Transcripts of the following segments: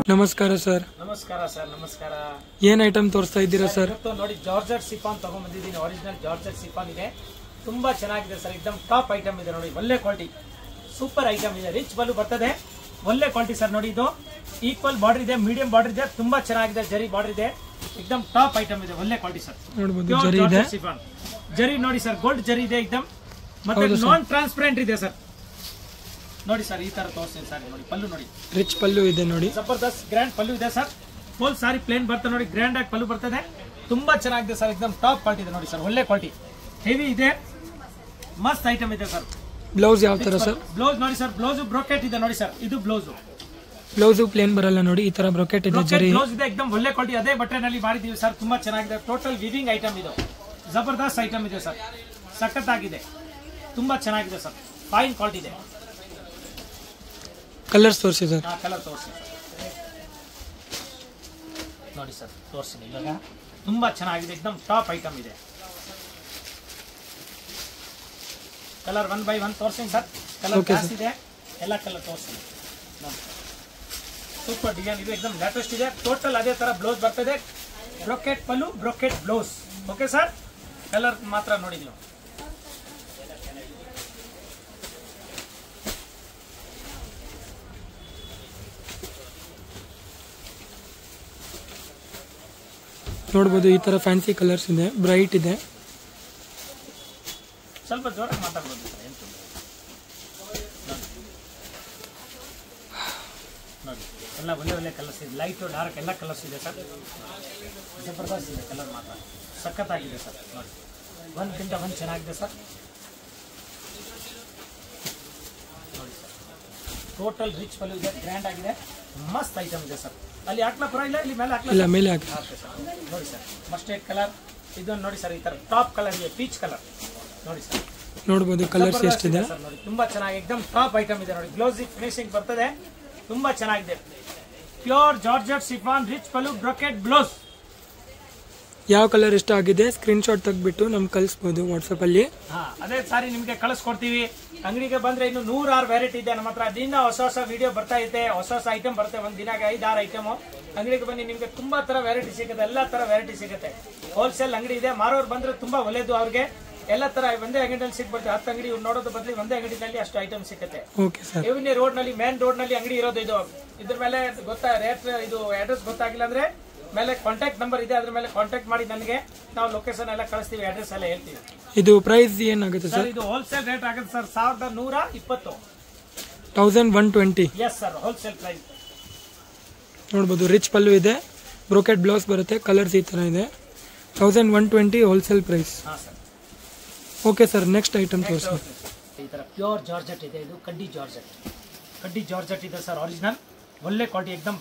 ನಮಸ್ಕಾರ ಸರ್. ನಮಸ್ಕಾರ ಸರ್. ನಮಸ್ಕಾರ. ಏನ್ ಐಟಮ್ ತೋರಿಸ್ತಾ ಇದ್ದೀರಾ ಸರ್? ಇವತ್ತು ನೋಡಿ ಜಾರ್ಜೆಟ್ ಸಿಫಾನ್ ತಗೊಂಡ್ ಬಂದಿದ್ದೀನಿ. ಒರಿಜಿನಲ್ ಜಾರ್ಜೆಟ್ ಸಿಫಾನ್ ಇದೆ. ತುಂಬಾ ಚೆನ್ನಾಗಿದೆ ಸರ್. एकदम ಟಾಪ್ ಐಟಮ್ ಇದೆ ನೋಡಿ. ಒಳ್ಳೆ ಕ್ವಾಲಿಟಿ, ಸೂಪರ್ ಐಟಮ್ ಇದೆ. ರಿಚ್ ಬಲ್ಲು ಬರ್ತದೆ. ಒಳ್ಳೆ ಕ್ವಾಲಿಟಿ ಸರ್. ನೋಡಿ ಇದು ಈಕ್ವಲ್ ಬಾರ್ಡರ್ ಇದೆ, ಮೀಡಿಯಂ ಬಾರ್ಡರ್ ಇದೆ, ತುಂಬಾ ಚೆನ್ನಾಗಿದೆ. ಜರಿ ಬಾರ್ಡರ್ ಇದೆ. एकदम ಟಾಪ್ ಐಟಮ್ ಇದೆ. ಒಳ್ಳೆ ಕ್ವಾಲಿಟಿ ಸರ್. ನೋಡಬಹುದು ಜರಿ ಇದೆ. ಸಿಫಾನ್ ಜರಿ ನೋಡಿ ಸರ್, ಗೋಲ್ಡ್ ಜರಿ ಇದೆ एकदम. ಮತ್ತೆ ನಾನ್ ಟ್ರಾನ್ಸ್ಪರೆಂಟ್ ಇದೆ ಸರ್. ನೋಡಿ ಸರ್, ಈ ತರ ತೋರಿಸ್ತೀನಿ ಸರ್. ನೋಡಿ ಪಲ್ಲು ನೋಡಿ, ರಿಚ್ ಪಲ್ಲು ಇದೆ ನೋಡಿ. ಜಬರ್ದಸ್ತ್ ಗ್ರ್ಯಾಂಡ್ ಪಲ್ಲು ಇದೆ ಸರ್. ಫುಲ್ ಸಾರಿ ಪ್ಲೇನ್ ಬರ್ತದೆ ನೋಡಿ. ಗ್ರ್ಯಾಂಡ್ ಆಗಿ ಪಲ್ಲು ಬರ್ತದೆ. ತುಂಬಾ ಚೆನ್ನಾಗಿದೆ ಸರ್. एकदम ಟಾಪ್ ಕ್ವಾಲಿಟಿ ಇದೆ ನೋಡಿ ಸರ್. ಒಳ್ಳೆ ಕ್ವಾಲಿಟಿ, ಹೆವಿ ಇದೆ, ಮಸ್ತ್ ಐಟಮ್ ಇದೆ ಸರ್. ಬ್ಲೌಸ್ ಯಾವ ತರ ಸರ್? ಬ್ಲೌಸ್ ನೋಡಿ ಸರ್, ಬ್ಲೌಸ್ ಬ್ರೋಕೆಟ್ ಇದೆ ನೋಡಿ ಸರ್. ಇದು ಬ್ಲೌಸ್ ಪ್ಲೇನ್ ಬರಲ್ಲ ನೋಡಿ. ಈ ತರ ಬ್ರೋಕೆಟ್ ಇದೆ, ಜರಿ ಬ್ಲೌಸ್ ಇದೆ. एकदम ಒಳ್ಳೆ ಕ್ವಾಲಿಟಿ. ಅದೇ ಬಟನ್ನಲ್ಲಿ ಮಾಡಿದೀವಿ ಸರ್. ತುಂಬಾ ಚೆನ್ನಾಗಿದೆ. ಟೋಟಲ್ ವಿವಿಂಗ್ ಐಟಮ್ ಇದು. ಜಬರ್ದಸ್ತ್ ಐಟಮ್ ಇದೆ ಸರ್. ಸಖತ್ತಾಗಿದೆ, ತುಂಬಾ ಚೆನ್ನಾಗಿದೆ ಸರ್. ಫೈನ್ ಕ್ವಾಲಿಟಿ ಇದೆ. ಕಲರ್ಸ್ ತೋರಿಸಿ ಸರ್. ಕಲರ್ ತೋರಿಸಿ ನೋಡಿ ಸರ್, ತೋರಿಸ್ತೀನಿ ಇವಾಗ. ತುಂಬಾ ಚೆನ್ನಾಗಿದೆ. एकदम ಟಾಪ್ ಐಟಮ್ ಇದೆ. ಕಲರ್ 1 by 1 ತೋರಿಸ್ತೀನಿ ಸರ್. ಕಲರ್ ಜಾಸ್ತಿ ಇದೆ, ಎಲ್ಲ ಕಲರ್ ತೋರಿಸ್ತೀನಿ ನೋಡಿ. ಸೂಪರ್ ಡಿಸೈನ್ ಇದೆ. एकदम ಲೇಟೆಸ್ಟ್ ಇದೆ. ಟೋಟಲ್ ಅದೇ ತರ ಬ್ಲೌಸ್ ಬರ್ತದೆ. Brocade pallu, brocade blouse. Okay sir. Colour ಮಾತ್ರ ನೋಡಿ ನೀವು. ನೋಡಬಹುದು ಈ ತರ ಫ್ಯಾನ್ಸಿ ಕಲರ್ಸ್ ಇದೆ, ಬ್ರೈಟ್ ಇದೆ. ಸ್ವಲ್ಪ ಜೋರಾಗಿ ಮಾತಾಡ್ಬೋದು ಸರ್, ಏನು ನೋಡಿ. ಎಲ್ಲ ಒಳ್ಳೆ ಒಳ್ಳೆ ಕಲರ್ಸ್ ಇದೆ. ಲೈಟ್ ಡಾರ್ಕ್ ಎಲ್ಲ ಕಲರ್ಸ್ ಇದೆ ಸರ್. ಜಬರ್ದಸ್ತ್ ಇದೆ ಕಲರ್ ಮಾತ್ರ. ಸಖತ್ತಾಗಿದೆ ಸರ್. ನೋಡಿ, ಒಂದ್ಕಿಂತ ಒಂದು ಚೆನ್ನಾಗಿದೆ ಸರ್. ನೋಡಿ ಸರ್, ಟೋಟಲ್ ರಿಚ್ ಪಲ್ಲು ಇದೆ. ಗ್ರ್ಯಾಂಡ್ ಆಗಿದೆ, ಮಸ್ತ್ ಐಟಮ್ ಇದೆ ಸರ್. ಅಲ್ಲಿ ಹಾಕ್ಲಾ ಪರವಾಗಿಲ್ಲ, ಇಲ್ಲಿ ಮೇಲೆ ಹಾಕ್ಲಾ? ಮೇಲೆ ಹಾಕಿ ನೋಡಿ ಸರ್. ಮಸ್ಟರ್ಡ್ ಕಲರ್ ಇದೊಂದು ನೋಡಿ ಸರ್. ಈ ತರ ಟಾಪ್ ಕಲರ್ ಇದೆ, ಪೀಚ್ ಕಲರ್ ನೋಡಿ ಸರ್. ನೋಡಬಹುದು ಕಲರ್ಸ್ ಎಷ್ಟಿದೆ ಸರ್. ನೋಡಿ, ತುಂಬಾ ಚೆನ್ನಾಗಿ एकदम ಟಾಪ್ ಐಟಮ್ ಇದೆ ನೋಡಿ. ಗ್ಲೌಸ್ ಫಿನಿಶಿಂಗ್ ಬರ್ತದೆ. ತುಂಬಾ ಚೆನ್ನಾಗಿದೆ. ಪ್ಯೂರ್ ಜಾರ್ಜೆಟ್ ಸಿಫಾನ್, ರಿಚ್ ಪಲ್ಲು, ಬ್ರೋಕೆಟ್ ಬ್ಲೌಸ್. ಯಾವ ಕಲರ್ ಇಷ್ಟ ಆಗಿದೆ ಸ್ಕ್ರೀನ್ ಶಾಟ್ ತೆಗೆದ್ಬಿಟ್ಟು ನಮ್ಗೆ ಕಳಿಸಬಹುದು ವಾಟ್ಸ್ಆಪ್ ಅಲ್ಲಿ. ಅದೇ ಸಾರಿ ನಿಮ್ಗೆ ಕಳಿಸ್ಕೊಡ್ತೀವಿ. ಅಂಗಡಿಗೆ ಬಂದ್ರೆ ಇನ್ನು 106 ವೆರೈಟಿ ಇದೆ ನಮ್ಮ ಹತ್ರ. ದಿನ ಹೊಸ ಹೊಸ ವಿಡಿಯೋ ಬರ್ತಾ ಇದೆ, ಹೊಸ ಹೊಸ ಐಟಮ್ ಬರುತ್ತೆ. ಒಂದ್ ದಿನಾಗೆ 5-6 ಐಟಮ್. ಅಂಗಡಿಗೆ ಬನ್ನಿ, ನಿಮ್ಗೆ ತುಂಬಾ ತರ ವೆರೈಟಿ ಸಿಗುತ್ತೆ. ಎಲ್ಲಾ ತರ ವೆರೈಟಿ ಸಿಗುತ್ತೆ. ಹೋಲ್ಸೇಲ್ ಅಂಗಡಿ ಇದೆ. ಮಾರೋರು ಬಂದ್ರೆ ತುಂಬಾ ಒಳ್ಳೇದು. ಅವ್ರಿಗೆ ಎಲ್ಲ ತರ ಒಂದೇ ಅಂಗಡಿಯಲ್ಲಿ ಸಿಗ್ಬರುತ್ತೆ. 10 ಅಂಗಡಿ ನೋಡೋದು ಬದಲಿ ಒಂದೇ ಅಂಗಡಿನಲ್ಲಿ ಅಷ್ಟು ಐಟಮ್ ಸಿಗುತ್ತೆ. ಎವಿನಿ ರೋಡ್ ನಲ್ಲಿ, ಮೇನ್ ರೋಡ್ ನಲ್ಲಿ ಅಂಗಡಿ ಇರೋದು ಇದು. ಇದ್ರ ಮೇಲೆ ಗೊತ್ತಾ ರೇಟ್, ಇದು ಅಡ್ರೆಸ್ ಗೊತ್ತಾಗಿಲ್ಲ ಅಂದ್ರೆ ಮೇಲೆ ಕಾಂಟ್ಯಾಕ್ಟ್ ನಂಬರ್ ಇದೆ, ಅದ್ರ ಮೇಲೆ ಕಾಂಟ್ಯಾಕ್ಟ್ ಮಾಡಿ ನನಗೆ. ನಾವು ಲೊಕೇಶನ್ ಎಲ್ಲ ಕಳಿಸ್ತೀವಿ, ಅಡ್ರೆಸ್ ಎಲ್ಲ ಹೇಳ್ತೀವಿ. ಇದು ಪ್ರೈಸ್ ಏನಾಗುತ್ತೆ ಸರ್? ಇದು ಹೋಲ್ಸೇಲ್ ರೇಟ್ ಆಗುತ್ತೆ sir. 1120. 1120. Yes sir, wholesale price. ನೋಡಬಹುದು ರಿಚ್ ಪಲ್ಲು ಇದೆ, ಬ್ರೋಕೆಟ್ ಬ್ಲೌಸ್ ಬರುತ್ತೆ. ಕಲರ್ಸ್ ಈ ತರ ಇದೆ. 1120 wholesale price. Okay sir, next item ತೋರಿಸಿ. ಈ ತರ ಪ್ಯೂರ್ ಜಾರ್ಜೆಟ್ ಇದೆ. ಇದು ಕಡ್ಡಿ ಜಾರ್ಜೆಟ್. ಕಡ್ಡಿ ಜಾರ್ಜೆಟ್ ಇದೆ ಸರ್. ಒರಿಜಿನಲ್ ಒಳ್ಳೆ ಕ್ವಾಲಿಟಿ, एकदम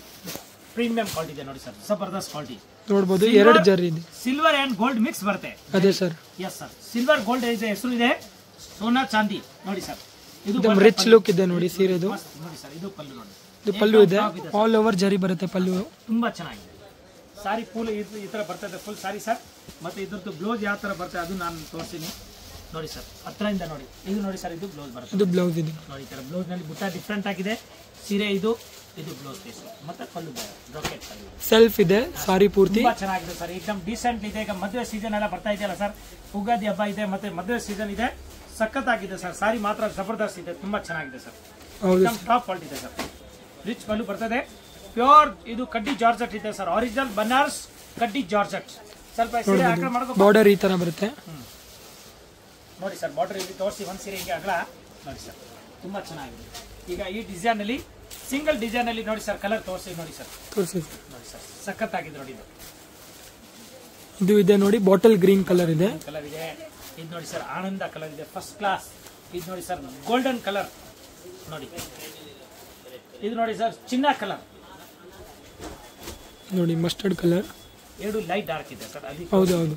ಪ್ರೀಮಿಯಂ ಕ್ವಾಲಿಟಿ ಇದೆ ನೋಡಿ ಸರ್. ಜಬರ್ದಸ್ತ್ ಕ್ವಾಲಿಟಿ. ನೋಡಬಹುದು ಎರಡು ಜರಿ ಇದೆ. ಸಿಲ್ವರ್ ಅಂಡ್ ಗೋಲ್ಡ್ ಮಿಕ್ಸ್ ಬರುತ್ತೆ. ಅದೇ sir. Yes sir, silver gold ಇದೆ. ಹೆಸರು ಇದೆ ಸೋನಾ ಚಾಂದಿ ನೋಡಿ ಸರ್. ಇದು ರಿಚ್ ಲುಕ್ ಇದೆ ನೋಡಿ ಸೀರೆದು. ನೋಡಿ ಸರ್, ಇದು ಪಲ್ಲು ನೋಡಿ. ಇದು ಪಲ್ಲು ಇದೆ, ಆಲ್ ಓವರ್ ಜರಿ ಬರುತ್ತೆ ಪಲ್ಲು. ತುಂಬಾ ಚೆನ್ನಾಗಿದೆ. ಸಾರಿ ಫುಲ್ ಈ ತರ ಬರ್ತದೆ, ಫುಲ್ ಸಾರಿ ಸರ್. ಮತ್ತೆ ಇದ್ರದ್ದು ಬ್ಲೌಸ್ ಯಾವ ತರ ಬರ್ತದೆ ಅದು ನಾನು ತೋರಿಸ್ತೀನಿ ನೋಡಿ ಸರ್. ಹತ್ರದಿಂದ ನೋಡಿ. ಇದು ನೋಡಿ ಸರ್, ಇದು ಬ್ಲೌಸ್ ಬರುತ್ತೆ. ಇದು ಬ್ಲೌಸ್ ಇದೆ ನೋಡಿ. ಈ ತರ ಬ್ಲೌಸ್ ನಲ್ಲಿ ಬುಟ್ಟ ಡಿಫ್ರೆಂಟ್ ಆಗಿದೆ. ಸೀರೆ ಇದು ಬ್ಲೌಸ್ ಪೀಸ್. ಮತ್ತೆ ಪಲ್ಲು ಬ್ರೋಕೆಟ್ ಪಲ್ಲು. ಸೆಲ್ಫ್ ಇದೆ ಸಾರಿ ಪೂರ್ತಿ. ತುಂಬಾ ಚೆನ್ನಾಗಿದೆ ಸರ್. एकदम ಡೀಸೆಂಟ್ ಇದೆ. ಈಗ ಮದುವೆ ಸೀಸನ್ ಎಲ್ಲ ಬರ್ತಾ ಇದೆಯಲ್ಲ ಸರ್, ಉಗಾದಿ ಹಬ್ಬ ಇದೆ, ಮತ್ತೆ ಮದುವೆ ಸೀಸನ್ ಇದೆ. ಸಖತ್ತಾಗಿದೆ ಸರ್. ಸಾರಿ ಮಾತ್ರ ಜಬರ್ದಸ್ತ್ ಇದೆ. ತುಂಬಾ ಚೆನ್ನಾಗಿದೆ ಸರ್. ಟಾಪ್ ಕ್ವಾಲಿಟಿ ಇದೆ ಸರ್. ರಿಚ್ ಪಲ್ಲು ಬರ್ತದೆ. ಪ್ಯೂರ್ ಇದು ಕಡ್ಡಿ ಜಾರ್ಜೆಟ್ ಇದೆ ಸರ್. ಒರಿಜಿನಲ್ ಬನಾರಸ್ ಕಡ್ಡಿ ಜಾರ್ಜೆಟ್. ಸ್ವಲ್ಪ ಸೀರೆ ಹಾಕಿ ಮಾಡ್ಕೊ. ಬಾರ್ಡರ್ ಈ ತರ ಬರುತ್ತೆ ನೋಡಿ ಸರ್. ಬಾರ್ಡರ್ ಇಲ್ಲಿ ತೋರಿಸಿ. ಒಂದ್ ಸೀರೆ ಹಿಂಗೆ ಅಗಲ ನೋಡಿ ಸರ್. ತುಂಬಾ ಚೆನ್ನಾಗಿದೆ. ಈಗ ಈ ಡಿಸೈನ್ ಅಲ್ಲಿ, ಸಿಂಗಲ್ ಡಿಸೈನ್ ಅಲ್ಲಿ ನೋಡಿ ಸರ್. ಕಲರ್ ತೋರಿಸಿ ನೋಡಿ ಸರ್. ನೋಡಿ ಸರ್, ಸಖತ್ತಾಗಿದೆ ನೋಡಿ. ಇದು ಇದೆ ನೋಡಿ, ಬಾಟಲ್ ಗ್ರೀನ್ ಕಲರ್ ಇದೆ. ಕಲರ್ ಇದೆ. ಇದು ನೋಡಿ ಸರ್, ಆನಂದ ಕಲರ್ ಇದೆ, ಫಸ್ಟ್ ಕ್ಲಾಸ್. ಇದು ನೋಡಿ ಸರ್, ಗೋಲ್ಡನ್ ಕಲರ್ ನೋಡಿ. ಇದು ನೋಡಿ ಸರ್, ಚಿನ್ನ ಕಲರ್ ನೋಡಿ, ಮಸ್ಟರ್ಡ್ ಕಲರ್. ಎರಡು ಲೈಟ್ ಡಾರ್ಕ್ ಇದೆ ಸರ್. ಅದಕ್ಕೆ ಹೌದು ಹೌದು.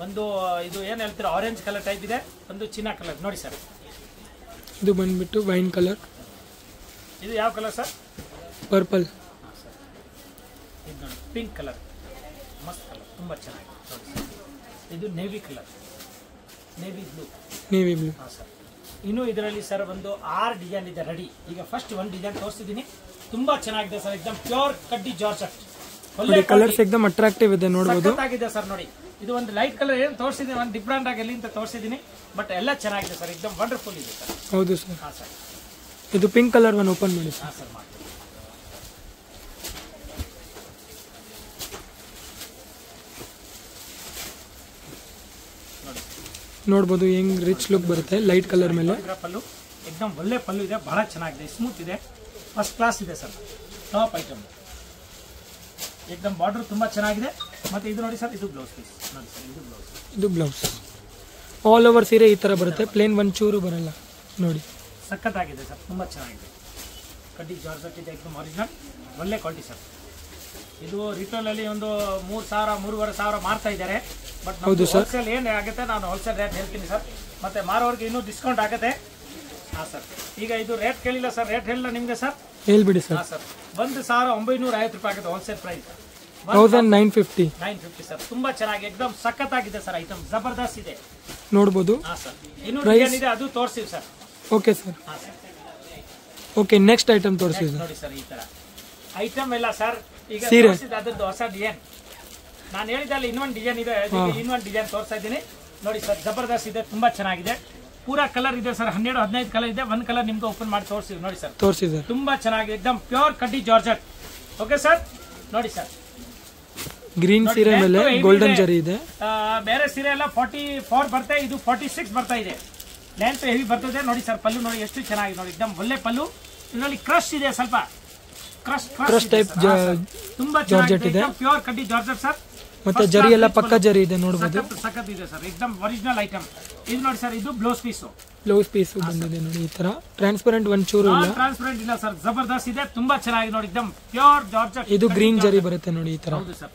ಒಂದು ಇದು ಏನ್ ಹೇಳ್ತೀರಾ, ಆರೆಂಜ್ ಕಲರ್ ಟೈಪ್ ಇದೆ. ಒಂದು ಚಿನ್ನ ಕಲರ್ ನೋಡಿ ಸರ್. ಇದು ಬಂದ್ಬಿಟ್ಟು ವೈನ್ ಕಲರ್. ಇದು ಯಾವ ಕಲರ್ ಸರ್? ಪರ್ಪಲ್. ಇದು ನೋಡಿ, ಪಿಂಕ್ ಕಲರ್, ಮಸ್ತ್ ಕಲರ್, ತುಂಬಾ ಚೆನ್ನಾಗಿದೆ ನೋಡಿ ಸರ್. ಇದು navy colour, navy blue. Navy blue. ಹಾಂ ಸರ್. ಇನ್ನು ಇದರಲ್ಲಿ ಸರ್ ಒಂದು 6 ಡಿಸೈನ್ ಇದೆ ರೆಡಿ. ಈಗ ಫಸ್ಟ್ ಒಂದು ಡಿಸೈನ್ ತೋರಿಸಿದೀನಿ, ತುಂಬಾ ಚೆನ್ನಾಗಿದೆ ಸರ್, ಎಕ್ದಮ್ ಪ್ಯೂರ್ ಕಡ್ಡಿ ಜಾರ್ಜೆಟ್. ಒಳ್ಳೆ ಕಲರ್ಸ್ ಎಕ್ದಮ್ ಅಟ್ರಾಕ್ಟಿವ್ ಇದೆ ನೋಡಬಹುದು. ಆಗಿದೆ ಸರ್ ನೋಡಿ, ಇದು ಒಂದು ಲೈಟ್ ಕಲರ್ ಏನು ತೋರಿಸಿದೀನಿ, ಒಂದು ಡಿಫ್ರೆಂಟ್ ಆಗಿ ಎಲ್ಲಿ ಅಂತ ತೋರಿಸಿದೀನಿ, ಬಟ್ ಎಲ್ಲ ಚೆನ್ನಾಗಿದೆ ಸರ್, ಎಕ್ದಮ್ ವಂಡರ್ಫುಲ್ ಇದೆ ಸರ್. ಹೌದು ಸರ್. ಹಾ ಸರ್, ಇದು ಪಿಂಕ್ ಕಲರ್ ಒನ್ ಓಪನ್ ಮಾಡಿ ಹಾ ಸರ್. ಮಾಡಿ ನೋಡಬಹುದು ಹೆಂಗ್ ರಿಚ್ ಲುಕ್ ಬರುತ್ತೆ ಲೈಟ್ ಕಲರ್ ಮೇಲೆ. ಪಲ್ಲು ಎಕ್ದಮ್ ಒಳ್ಳೆ ಪಲ್ಲು ಇದೆ, ಬಹಳ ಚೆನ್ನಾಗಿದೆ, ಸ್ಮೂತ್ ಇದೆ, ಫಸ್ಟ್ ಕ್ಲಾಸ್ ಇದೆ ಸರ್, ಟಾಪ್ ಐಟಮ್. ಎಕ್ದಮ್ ಬಾರ್ಡರ್ ತುಂಬಾ ಚೆನ್ನಾಗಿದೆ. ಮತ್ತೆ ಇದು ನೋಡಿ ಸರ್, ಇದು ಬ್ಲೌಸ್ ಪೀಸ್ ನೋಡಿ ಸರ್, ಇದು ಬ್ಲೌಸ್. ಆಲ್ ಓವರ್ ಸೀರೆ ಈ ತರ ಬರುತ್ತೆ, ಪ್ಲೇನ್ ಒಂಚೂರು ಬರಲ್ಲ ನೋಡಿ. ಸಖತ್ತಾಗಿದೆ ಸರ್, ತುಂಬಾ ಚೆನ್ನಾಗಿದೆ, ಕಡ್ಡಿ ಜಾರ್ಜೆಟ್ ಇದೆ, ಎಕ್ದಮ್ ಒರಿಜಿನಲ್, ಒಳ್ಳೆ ಕ್ವಾಲಿಟಿ ಸರ್. ಇದು ರಿಟೇಲ್ ಅಲ್ಲಿ ಒಂದು 3,000 3,500 ಮಾರ್ತಾ ಇದ್ದಾರೆ. ಬಟ್ ಹೋಲ್ಸೇಲ್ ಏನ್ ಆಗುತ್ತೆ ನಾನು ಹೋಲ್ಸೇಲ್ ರೇಟ್ ಹೇಳ್ತೀನಿ ಸರ್, ಮತ್ತೆ ಮಾರೋರ್ಗೆ ಇನ್ನೂ ಡಿಸ್ಕೌಂಟ್ ಆಗುತ್ತೆ. ಹಾ ಸರ್, ಈಗ ಇದು ರೇಟ್ ಕೇಳಿಲ್ಲ ಸರ್, ರೇಟ್ ಹೇಳಿಲ್ಲ ನಿಮ್ಗೆ ಸರ್, ಹೇಳ್ಬಿಡಿ ಸರ್. ಹಾ ಸರ್, 1,950 ರೂಪಾಯಿ ಆಗುತ್ತೆ ಹೋಲ್ಸೇಲ್ ಪ್ರೈಸ್. 1950 ಸರ್, ತುಂಬಾ ಚೆನ್ನಾಗಿ ಎಕ್ದಮ್ ಸಖತ್ತಾಗಿದೆ ಸರ್, ಐಟಮ್ ಜಬರ್ದಸ್ತ್ ಇದೆ ನೋಡಬಹುದು. ಹಾ ಸರ್, ಇನ್ನು ಡಿಸೈನ್ ಇದೆ, ಅದು ತೋರಿಸ್ತೀವಿ ಸರ್. Okay sir. ಹಾ ಸರ್, ಓಕೆ ನೆಕ್ಸ್ಟ್ ಐಟಮ್ ತೋರಿಸಿ ಸರ್. ನೋಡಿ ಸರ್, ಈ ತರ ಐಟಮ್ ಎಲ್ಲ ಸರ್, ಈಗ ಅದರದ್ದು ಹೊಸ ಡಿಸೈನ್ ನಾನು ಹೇಳಿದಲ್ಲಿ ಇನ್ನೊಂದು ಡಿಸೈನ್ ಇದೆ, ಇನ್ನೊಂದು ಡಿಸೈನ್ ತೋರಿಸ್ತಾ ಇದ್ದೀನಿ ನೋಡಿ ಸರ್, ಜಬರ್ದಸ್ತ್ ಇದೆ, ತುಂಬಾ ಚೆನ್ನಾಗಿದೆ. ಪೂರಾ ಕಲರ್ ಇದೆ ಸರ್, 12-15 ಕಲರ್ ಇದೆ, ಒಂದ್ ಕಲರ್ ನಿಮ್ಗೆ ಓಪನ್ ಮಾಡಿ ತೋರಿಸ್ತೀವಿ ನೋಡಿ ಸರ್. ತೋರಿಸಿ ಸರ್, ತುಂಬಾ ಚೆನ್ನಾಗಿದೆ, ಎಕ್ದಮ್ ಪ್ಯೂರ್ ಕಡ್ಡಿ ಜಾರ್ಜೆಟ್. ಓಕೆ ಸರ್, ನೋಡಿ ಸರ್, ಗ್ರೀನ್ ಸೀರೆ ಮೇಲೆ ಗೋಲ್ಡನ್ ಜರಿ ಇದೆ. ಬೇರೆ ಸೀರೆ ಎಲ್ಲ 44 ಬರುತ್ತೆ, ಇದು 46 ಬರ್ತಾ ಇದೆ, ಲೆಂತ್ ಹೆವಿ ಬರ್ತದೆ ನೋಡಿ ಸರ್. ಪಲ್ಲು ನೋಡಿ ಎಷ್ಟು ಚೆನ್ನಾಗಿದೆ ನೋಡಿ, ಎಕ್ದಮ್ ಒಳ್ಳೆ ಪಲ್ಲು. ಇದರಲ್ಲಿ ಕ್ರಶ್ ಇದೆ, ಸ್ವಲ್ಪ ಕ್ರಶ್ ಟೈಪ್ ತುಂಬಾ ಚೆನ್ನಾಗಿದೆ, ಪ್ಯೂರ್ ಕಡ್ಡಿ ಜಾರ್ಜೆಟ್ ಸರ್. ಮತ್ತೆ ಜರಿ ಎಲ್ಲ ಪಕ್ಕ ಜರಿ ಇದೆ ನೋಡಬಹುದು, ಸಖತ್ ಇದೆ ಸರ್, ಎಕ್ದಮ್ ಒರಿಜಿನಲ್ ಐಟಮ್. ಇದು ನೋಡಿ ಸರ್, ಇದು ಬ್ಲೌಸ್ ಪೀಸ್ ಬಂದಿದೆ ನೋಡಿ, ಈ ತರ ಟ್ರಾನ್ಸ್ಪರೆಂಟ್ ಒಂಚೂರು ಇಲ್ಲ, ಟ್ರಾನ್ಸ್ಪರೆಂಟ್ ಇಲ್ಲ ಸರ್, ಜಬರ್ದಸ್ತ್ ಇದೆ, ತುಂಬಾ ಚೆನ್ನಾಗಿದೆ ನೋಡಿ, ಎಕ್ದಮ್ ಪ್ಯೂರ್ ಜಾರ್ಜೆಟ್. ಇದು ಗ್ರೀನ್ ಜರಿ ಬರುತ್ತೆ ನೋಡಿ, ಈ ತರ. ಹೌದು ಸರ್,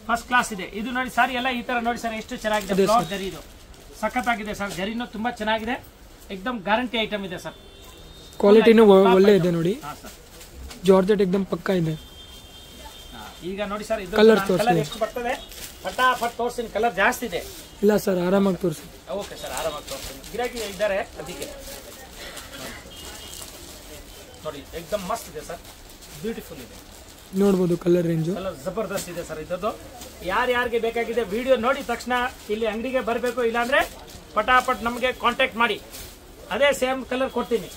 ಫಸ್ಟ್ ಕ್ಲಾಸ್ ಇದೆ. ಇದು ನೋಡಿ ಸಾರಿ ಎಲ್ಲ ಈ ತರ ನೋಡಿ ಸರ್, ಎಷ್ಟು ಚೆನ್ನಾಗಿದೆ ಫ್ಲವರ್ ಜರಿ, ಇದು ಸಖತ್ ಆಗಿದೆ ಸರ್, ಜರಿನೂ ತುಂಬಾ ಚೆನ್ನಾಗಿದೆ, ಎಕ್ದಮ್ ಗ್ಯಾರಂಟಿ ಐಟಮ್ ಇದೆ ಸರ್, ಕ್ವಾಲಿಟಿನೂ ಒಳ್ಳೆ ಇದೆ ನೋಡಿ. ಹಾ ಸರ್, ಜಾರ್ಜೆಟ್ ಎಕ್ದಮ್ ಪಕ್ಕ ಇದೆ. ಈಗ ನೋಡಿ ಸರ್, ಇದು ಕಲರ್ ಎಷ್ಟು ಬರ್ತದೆ ಫಟಾಫಟ್ ತೋರಿಸ್ತೀನಿ, ಕಲರ್ ಜಾಸ್ತಿ ಇದೆ. ಇಲ್ಲ ಸರ್, ಆರಾಮಾಗಿ ತೋರಿಸಿ. ಓಕೆ ಸರ್, ಆರಾಮಾಗಿ ತೋರಿಸ್ತೀನಿ, ಗಿರಾಕಿ ಇದ್ದಾರೆ ಅದಕ್ಕೆ. ನೋಡಿ ಎಕ್ದಮ್ ಮಸ್ತ್ ಇದೆ ಸರ್, ಬ್ಯೂಟಿಫುಲ್ ಇದೆ ನೋಡಬಹುದು, ಕಲರ್ ರೇಂಜ್ ಕಲರ್ ಜಬರ್ದಸ್ತ್ ಇದೆ ಸರ್. ಇದದ್ದು ಯಾರ್ಯಾರಿಗೆ ಬೇಕಾಗಿದೆ ವಿಡಿಯೋ ನೋಡಿ ತಕ್ಷಣ ಇಲ್ಲಿ ಅಂಗಡಿಗೆ ಬರಬೇಕು, ಇಲ್ಲಾಂದ್ರೆ ಫಟಾಫಟ್ ನಮಗೆ ಕಾಂಟ್ಯಾಕ್ಟ್ ಮಾಡಿ, ಅದೇ ಸೇಮ್ ಕಲರ್ ಕೊಡ್ತೀನಿ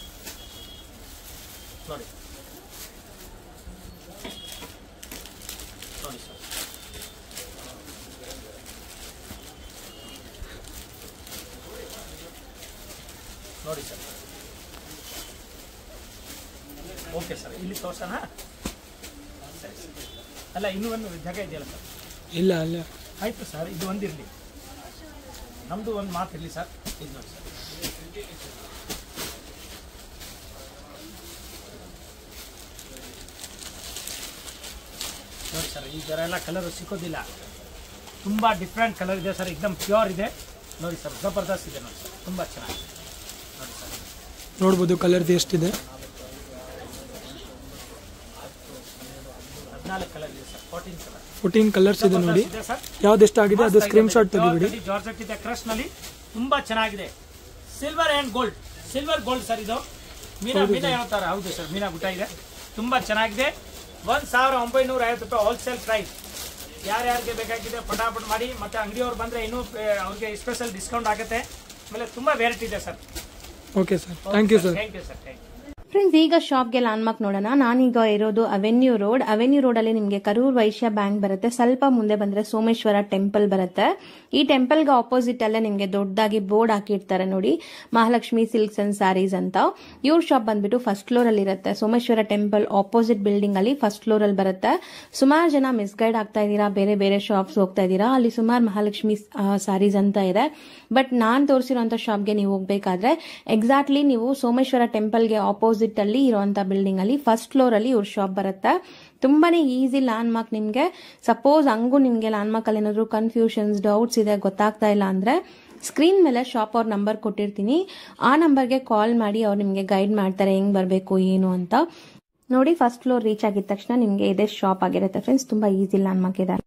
ನೋಡಿ. ನೋಡಿ ಸರ್, ನೋಡಿ ಸರ್, ಓಕೆ ಸರ್, ಇಲ್ಲಿ ತೋರ್ಸೋಣ. ಅಲ್ಲ, ಇನ್ನೂ ಒಂದು ಜಾಗ ಇದೆಯಲ್ಲ ಸರ್? ಇಲ್ಲ ಅಲ್ಲ, ಆಯ್ತು ಸರ್, ಇದು ಒಂದಿರಲಿ, ನಮ್ದು ಒಂದು ಮಾತಿರಲಿ ಸರ್. ಇದು ನೋಡಿ ಸರ್, ನೋಡಿ ಸರ್, ಈ ಥರ ಎಲ್ಲ ಕಲರ್ ಸಿಕ್ಕೋದಿಲ್ಲ, ತುಂಬಾ ಡಿಫ್ರೆಂಟ್ ಕಲರ್ ಇದೆ ಸರ್, ಎಕ್ದಮ್ ಪ್ಯೂರ್ ಇದೆ ನೋಡಿ ಸರ್, ಜಬರ್ದಸ್ತ್ ಇದೆ ನೋಡಿ ಸರ್, ತುಂಬಾ ಚೆನ್ನಾಗಿದೆ ನೋಡಿ ಸರ್. ನೋಡಬಹುದು ಕಲರ್ಸ್ ಎಷ್ಟಿದೆ, 14 ಕಲರ್ ಇದೆ ಸರ್, 14 ಕಲರ್ಸ್ ಇದೆ ನೋಡಿ. ಯಾವ್ದು ಎಷ್ಟು ಆಗಿದೆ ಅದು ಸ್ಕ್ರೀನ್ ಶಾಟ್ ತೆಗೆದುಬಿಡಿ. ಜಾರ್ಜೆಟ್ ಇದೆ, ಕ್ರಶ್ ನಲ್ಲಿ ತುಂಬಾ ಚೆನ್ನಾಗಿದೆ, silver and gold, silver gold sir, ಇದು ಮೀನಾ ಹೇಳ್ತಾರೆ. ಹೌದು ಸರ್, ಮೀನಾ ಗುಟ್ಟ ಇದೆ, ತುಂಬಾ ಚೆನ್ನಾಗಿದೆ. 1,950 ರೂಪಾಯಿ ಹೋಲ್ಸೇಲ್ ಪ್ರೈಸ್. ಯಾರ್ಯಾರಿಗೆ ಬೇಕಾಗಿದೆ ಫಟಾಫಟ್ ಮಾಡಿ, ಮತ್ತೆ ಅಂಗಡಿಯವ್ರು ಬಂದ್ರೆ ಇನ್ನೂ ಅವ್ರಿಗೆ ಸ್ಪೆಷಲ್ ಡಿಸ್ಕೌಂಟ್ ಆಗುತ್ತೆ. ಆಮೇಲೆ ತುಂಬಾ ವೆರೈಟಿ ಇದೆ sir. Okay sir, thank you sir. Thank you sir, thank you. Friends, ಈಗ ಶಾಪ್ಗೆ ಲ್ಯಾಂಡ್ಮಾರ್ಕ್ ನೋಡೋಣ. ನಾನೀಗ ಇರೋದು ಅವೆನ್ಯೂ ರೋಡ್ ಅಲ್ಲಿ ನಿಮಗೆ ಕರೂರ್ ವೈಶ್ಯ ಬ್ಯಾಂಕ್ ಬರುತ್ತೆ. ಸ್ವಲ್ಪ ಮುಂದೆ ಬಂದ್ರೆ ಸೋಮೇಶ್ವರ ಟೆಂಪಲ್ ಬರುತ್ತೆ. ಈ ಟೆಂಪಲ್ಗೆ ಆಪೋಸಿಟ್ ಅಲ್ಲೇ ನಿಮಗೆ ದೊಡ್ಡದಾಗಿ ಬೋರ್ಡ್ ಹಾಕಿರ್ತಾರೆ ನೋಡಿ, ಮಹಾಲಕ್ಷ್ಮಿ ಸಿಲ್ಕ್ಸ್ ಅಂಡ್ ಸ್ಯಾರೀಸ್ ಅಂತ. ಇವ್ರ ಶಾಪ್ ಬಂದ್ಬಿಟ್ಟು ಫಸ್ಟ್ ಫ್ಲೋರ್ ಅಲ್ಲಿ ಇರುತ್ತೆ. ಸೋಮೇಶ್ವರ ಟೆಂಪಲ್ ಆಪೋಸಿಟ್ ಬಿಲ್ಡಿಂಗ್ ಅಲ್ಲಿ ಫಸ್ಟ್ ಫ್ಲೋರ್ ಅಲ್ಲಿ ಬರುತ್ತೆ. ಸುಮಾರು ಜನ ಮಿಸ್ಗೈಡ್ ಆಗ್ತಾ ಇದ್ದೀರಾ, ಬೇರೆ ಬೇರೆ ಶಾಪ್ಸ್ ಹೋಗ್ತಾ ಇದ್ದೀರಾ. ಅಲ್ಲಿ ಸುಮಾರು ಮಹಾಲಕ್ಷ್ಮಿ ಸ್ಯಾರೀಸ್ ಅಂತ ಇದೆ. ಬಟ್ ನಾನ್ ತೋರಿಸಿರುವಂತ ಶಾಪ್ಗೆ ನೀವು ಹೋಗ್ಬೇಕಾದ್ರೆ ಎಕ್ಸಾಕ್ಟ್ಲಿ ನೀವು ಸೋಮೇಶ್ವರ ಟೆಂಪಲ್ಗೆ ಆಪೋಸಿಟ್ ಅಲ್ಲಿ ಇರುವಂತ ಬಿಲ್ಡಿಂಗ್ ಅಲ್ಲಿ ಫಸ್ಟ್ ಫ್ಲೋರ್ ಅಲ್ಲಿ ಇವ್ರ ಶಾಪ್ ಬರುತ್ತೆ. ತುಂಬಾನೇ ಈಸಿ ಲ್ಯಾಂಡ್ ಮಾರ್ಕ್. ನಿಮ್ಗೆ ಸಪೋಸ್ ಹಂಗೂ ನಿಮ್ಗೆ ಲ್ಯಾಂಡ್ ಮಾರ್ಕ್ ಅಲ್ಲಿ ಏನಾದ್ರು ಕನ್ಫ್ಯೂಷನ್ಸ್, ಡೌಟ್ಸ್ ಇದೆ, ಗೊತ್ತಾಗ್ತಾ ಇಲ್ಲ ಅಂದ್ರೆ ಸ್ಕ್ರೀನ್ ಮೇಲೆ ಶಾಪ್ ಅವ್ರ ನಂಬರ್ ಕೊಟ್ಟಿರ್ತೀನಿ. ಆ ನಂಬರ್ಗೆ ಕಾಲ್ ಮಾಡಿ ಅವ್ರು ನಿಮ್ಗೆ ಗೈಡ್ ಮಾಡ್ತಾರೆ ಹೆಂಗ್ ಬರ್ಬೇಕು ಏನು ಅಂತ. ನೋಡಿ, ಫಸ್ಟ್ ಫ್ಲೋರ್ ರೀಚ್ ಆಗಿದ ತಕ್ಷಣ ನಿಮ್ಗೆ ಇದೇ ಶಾಪ್ ಆಗಿರುತ್ತೆ ಫ್ರೆಂಡ್ಸ್. ತುಂಬಾ ಈಸಿ ಲ್ಯಾಂಡ್ ಮಾರ್ಕ್ ಇದೆ.